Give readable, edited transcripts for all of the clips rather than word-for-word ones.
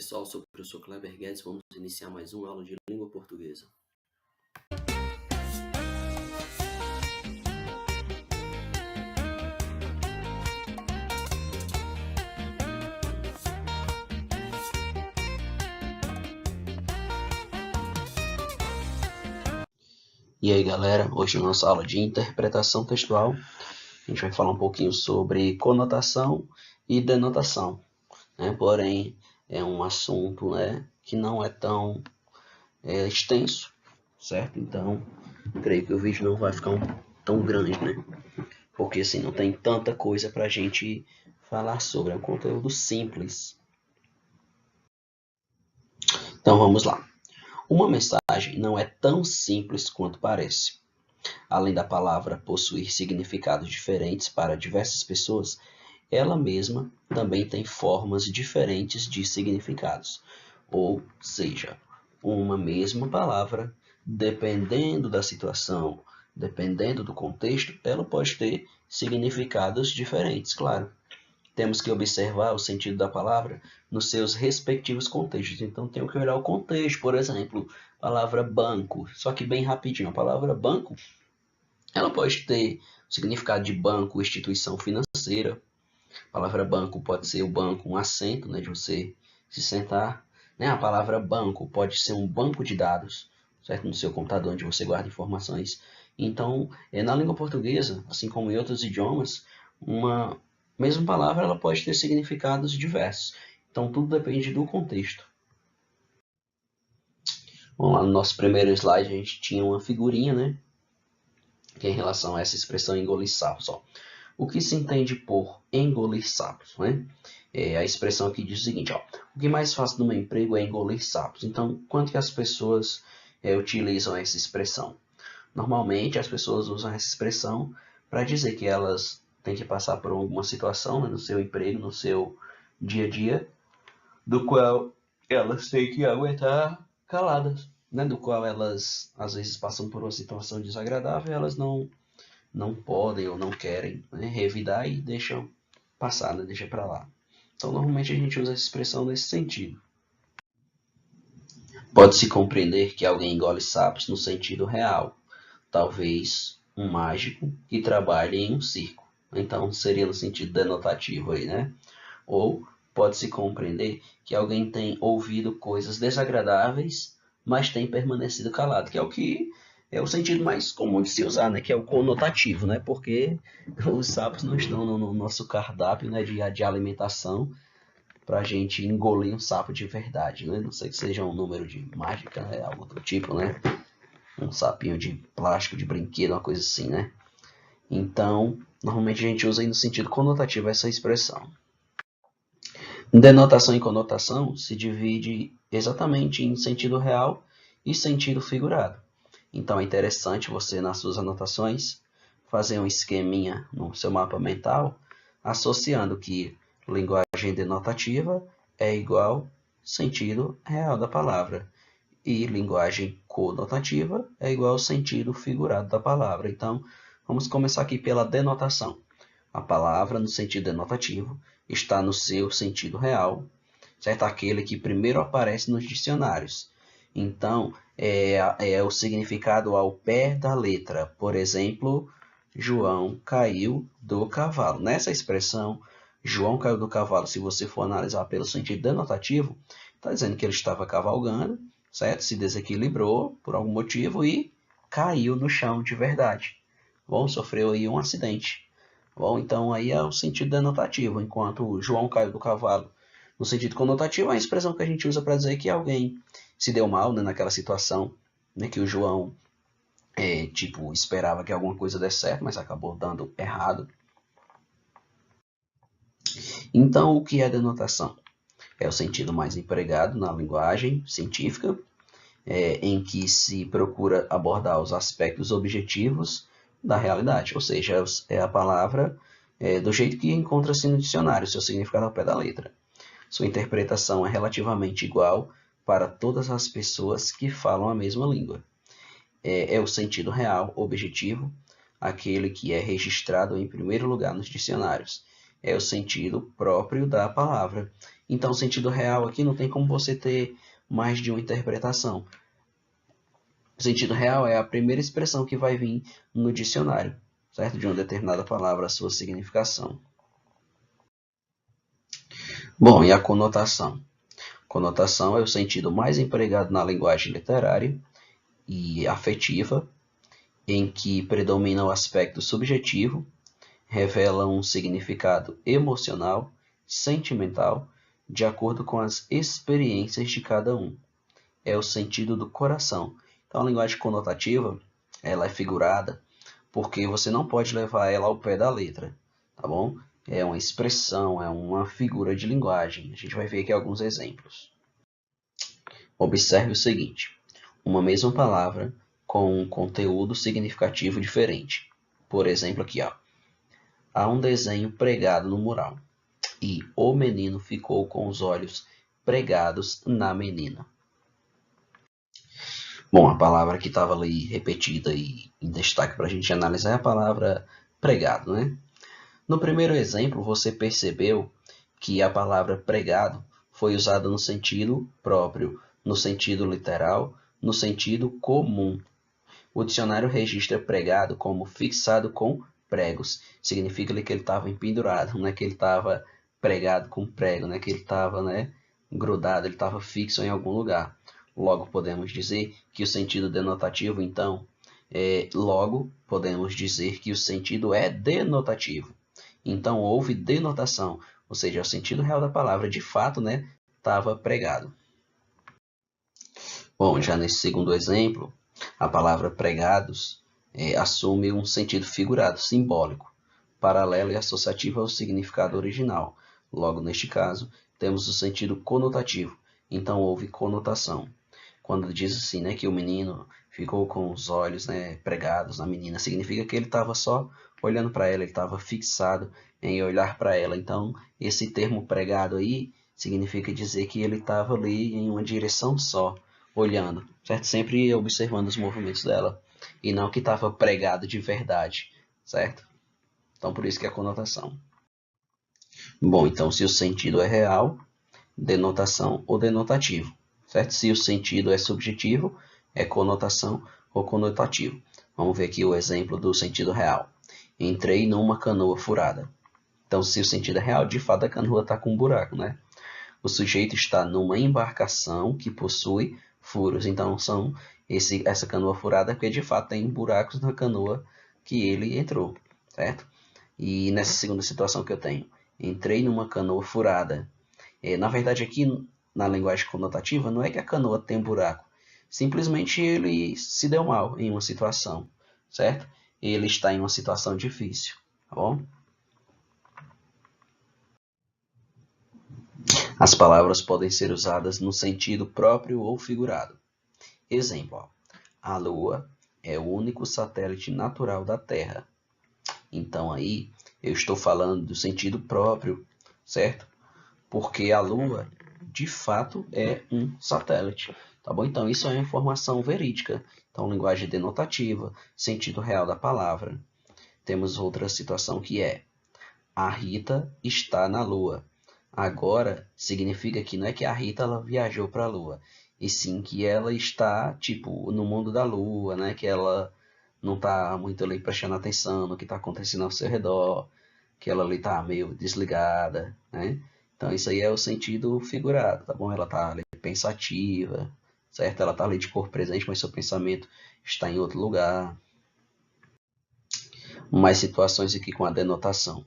pessoal, sou o professor Kleber Guedes. Vamos iniciar mais uma aula de língua portuguesa. E aí galera, hoje na nossa aula de interpretação textual, a gente vai falar um pouquinho sobre conotação e denotação, né? Porém, é um assunto, né, que não é tão extenso, certo? Então, creio que o vídeo não vai ficar tão grande, né? Porque assim, não tem tanta coisa para a gente falar sobre, é um conteúdo simples. Então vamos lá. Uma mensagem não é tão simples quanto parece. Além da palavra possuir significados diferentes para diversas pessoas, ela mesma também tem formas diferentes de significados. Ou seja, uma mesma palavra, dependendo da situação, dependendo do contexto, ela pode ter significados diferentes, claro. Temos que observar o sentido da palavra nos seus respectivos contextos. Então, tenho que olhar o contexto. Por exemplo, a palavra banco. Só que bem rapidinho, a palavra banco, ela pode ter o significado de banco, instituição financeira. A palavra banco pode ser o banco, um assento, né, de você se sentar. Né? A palavra banco pode ser um banco de dados, certo? No seu computador, onde você guarda informações. Então, na língua portuguesa, assim como em outros idiomas, uma mesma palavra ela pode ter significados diversos. Então, tudo depende do contexto. Vamos lá, no nosso primeiro slide, a gente tinha uma figurinha, né? Que é em relação a essa expressão engolir sapos. Ó. O que se entende por engolir sapos? Né? A expressão aqui diz o seguinte, ó, o que mais faço no meu emprego é engolir sapos. Então, quanto que as pessoas utilizam essa expressão? Normalmente, as pessoas usam essa expressão para dizer que elas têm que passar por alguma situação, né, no seu emprego, no seu dia a dia, do qual elas têm que aguentar caladas, né, do qual elas, às vezes, passam por uma situação desagradável e elas não podem ou não querem, né, revidar e deixam passar, né, deixa para lá. Então, normalmente a gente usa essa expressão nesse sentido. Pode-se compreender que alguém engole sapos no sentido real, talvez um mágico que trabalhe em um circo. Então, seria no sentido denotativo aí, né? Ou pode-se compreender que alguém tem ouvido coisas desagradáveis, mas tem permanecido calado, que é o que é o sentido mais comum de se usar, né? Que é o conotativo, né? Porque os sapos não estão no nosso cardápio, né, de alimentação para a gente engolir um sapo de verdade, né? Não sei que seja um número de mágica, né? Algo do tipo, né? Um sapinho de plástico, de brinquedo, uma coisa assim, né? Então, normalmente a gente usa aí no sentido conotativo essa expressão. Denotação e conotação se divide exatamente em sentido real e sentido figurado. Então é interessante você, nas suas anotações, fazer um esqueminha no seu mapa mental, associando que linguagem denotativa é igual sentido real da palavra. E linguagem conotativa é igual ao sentido figurado da palavra. Então, vamos começar aqui pela denotação. A palavra, no sentido denotativo, está no seu sentido real, certo? Aquele que primeiro aparece nos dicionários. Então, é o significado ao pé da letra. Por exemplo, João caiu do cavalo. Nessa expressão, João caiu do cavalo, se você for analisar pelo sentido denotativo, está dizendo que ele estava cavalgando, certo? Se desequilibrou por algum motivo e caiu no chão de verdade. Bom, sofreu aí um acidente. Bom, então aí é o sentido denotativo, enquanto João caiu do cavalo. No sentido conotativo, é a expressão que a gente usa para dizer que alguém se deu mal, né, naquela situação, né, que o João esperava que alguma coisa desse certo, mas acabou dando errado. Então, o que é denotação? É o sentido mais empregado na linguagem científica, em que se procura abordar os aspectos objetivos da realidade, ou seja, é a palavra do jeito que encontra-se no dicionário, seu significado ao pé da letra. Sua interpretação é relativamente igual para todas as pessoas que falam a mesma língua. É o sentido real, objetivo, aquele que é registrado em primeiro lugar nos dicionários. É o sentido próprio da palavra Então, o sentido real aqui não tem como você ter mais de uma interpretação. O sentido real é a primeira expressão que vai vir no dicionário, certo? De uma determinada palavra, a sua significação. Bom, e a conotação? Conotação é o sentido mais empregado na linguagem literária e afetiva, em que predomina o aspecto subjetivo, revela um significado emocional, sentimental, de acordo com as experiências de cada um. É o sentido do coração. Então, a linguagem conotativa, ela é figurada, porque você não pode levar ela ao pé da letra, tá bom? É uma expressão, é uma figura de linguagem. A gente vai ver aqui alguns exemplos. Observe o seguinte: uma mesma palavra com um conteúdo significativo diferente. Por exemplo, aqui, ó. Há um desenho pregado no mural e o menino ficou com os olhos pregados na menina. Bom, a palavra que estava ali repetida e em destaque para a gente analisar é a palavra pregado, né? No primeiro exemplo, você percebeu que a palavra pregado foi usada no sentido próprio, no sentido literal, no sentido comum. O dicionário registra pregado como fixado com pregos. Significa que ele estava empendurado, não é que ele estava pregado com prego, não é que ele estava, grudado, ele estava fixo em algum lugar. Logo, podemos dizer que o sentido denotativo, então, logo podemos dizer que o sentido é denotativo. Então, houve denotação, ou seja, o sentido real da palavra, de fato, estava pregado. Bom, já nesse segundo exemplo, a palavra pregados assume um sentido figurado, simbólico, paralelo e associativo ao significado original. Logo, neste caso, temos o sentido conotativo, então houve conotação. Quando diz assim, que o menino ficou com os olhos pregados na menina, significa que ele estava só olhando para ela, ele estava fixado em olhar para ela. Então, esse termo pregado aí significa dizer que ele estava ali em uma direção só, olhando, certo? Sempre observando os movimentos dela, e não que estava pregado de verdade, certo? Então, por isso que é a conotação. Bom, então, se o sentido é real, denotação ou denotativo, certo? Se o sentido é subjetivo, é conotação ou conotativo. Vamos ver aqui o exemplo do sentido real. Entrei numa canoa furada. Então, se o sentido é real, de fato a canoa está com um buraco, né? O sujeito está numa embarcação que possui furos. Então, essa canoa furada porque de fato tem buracos na canoa que ele entrou, certo? E nessa segunda situação que eu tenho, entrei numa canoa furada. Na verdade, aqui na linguagem conotativa, não é que a canoa tem buraco. Simplesmente ele se deu mal em uma situação, certo? Ele está em uma situação difícil, tá bom? As palavras podem ser usadas no sentido próprio ou figurado. Exemplo, ó, a Lua é o único satélite natural da Terra. Então aí eu estou falando do sentido próprio, certo? Porque a Lua, de fato, é um satélite. Tá bom? Então, isso é uma informação verídica. Então, linguagem denotativa, sentido real da palavra. Temos outra situação que é: a Rita está na Lua. Agora, significa que não é que a Rita ela viajou para a Lua, e sim que ela está, tipo, no mundo da Lua, né? Que ela não está muito ali prestando atenção no que está acontecendo ao seu redor, que ela ali está meio desligada, né? Então, isso aí é o sentido figurado, tá bom? Ela está ali pensativa, certo? Ela está ali de corpo presente, mas seu pensamento está em outro lugar. Mais situações aqui com a denotação.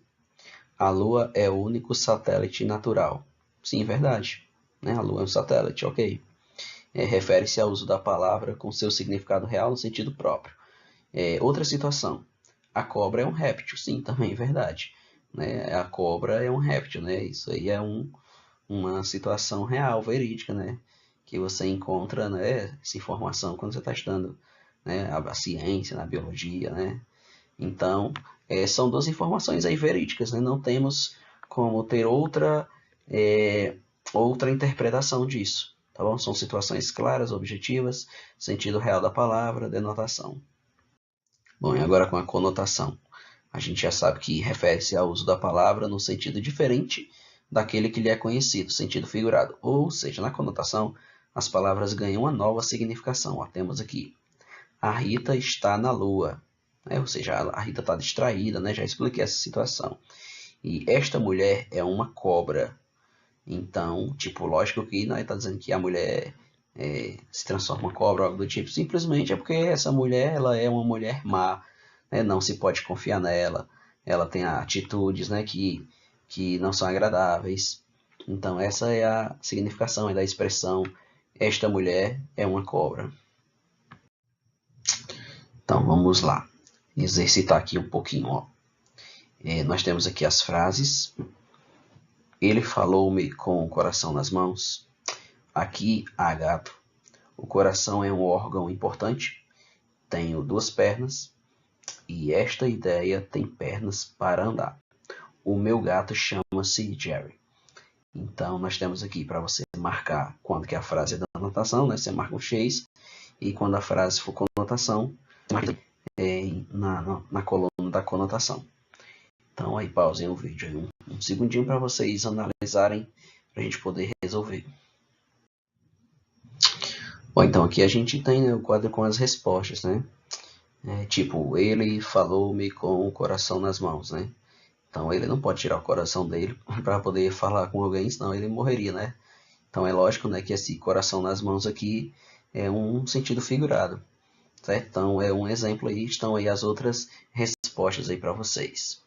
A Lua é o único satélite natural. Sim, verdade. A Lua é um satélite, ok. Refere-se ao uso da palavra com seu significado real no sentido próprio. Outra situação. A cobra é um réptil. Sim, também verdade. A cobra é um réptil. Isso aí é uma situação real, verídica, que você encontra essa informação quando você está estudando a ciência, na biologia. Então, são duas informações aí verídicas, não temos como ter outra interpretação disso, tá bom? São situações claras, objetivas, sentido real da palavra, denotação. Bom, e agora com a conotação. A gente já sabe que refere-se ao uso da palavra no sentido diferente daquele que lhe é conhecido, sentido figurado. Ou seja, na conotação, as palavras ganham uma nova significação. Ó, temos aqui, a Rita está na lua. Ou seja, a Rita está distraída, né? Já expliquei essa situação. E esta mulher é uma cobra. Então, tipo, lógico que não está dizendo que a mulher se transforma em uma cobra ou algo do tipo. Simplesmente é porque essa mulher, ela é uma mulher má, né? Não se pode confiar nela. Ela tem atitudes, né, que não são agradáveis. Então, essa é a significação da expressão esta mulher é uma cobra. Então, vamos lá. Exercitar aqui um pouquinho. Ó. Nós temos aqui as frases. Ele falou-me com o coração nas mãos. Aqui há gato. O coração é um órgão importante. Tenho 2 pernas. E esta ideia tem pernas para andar. O meu gato chama-se Jerry. Então, nós temos aqui para você marcar quando que a frase é da anotação, né? Você marca um X. E quando a frase for conotação, você marca na coluna da conotação. Então, aí pausem o vídeo aí um segundinho para vocês analisarem, para a gente poder resolver. Bom, então aqui a gente tem, né, o quadro com as respostas, né? Tipo, ele falou-me com o coração nas mãos, né? Então ele não pode tirar o coração dele para poder falar com alguém, senão ele morreria, né? Então é lógico, né, que esse coração nas mãos aqui é um sentido figurado, certo? Então é um exemplo aí, estão aí as outras respostas aí para vocês.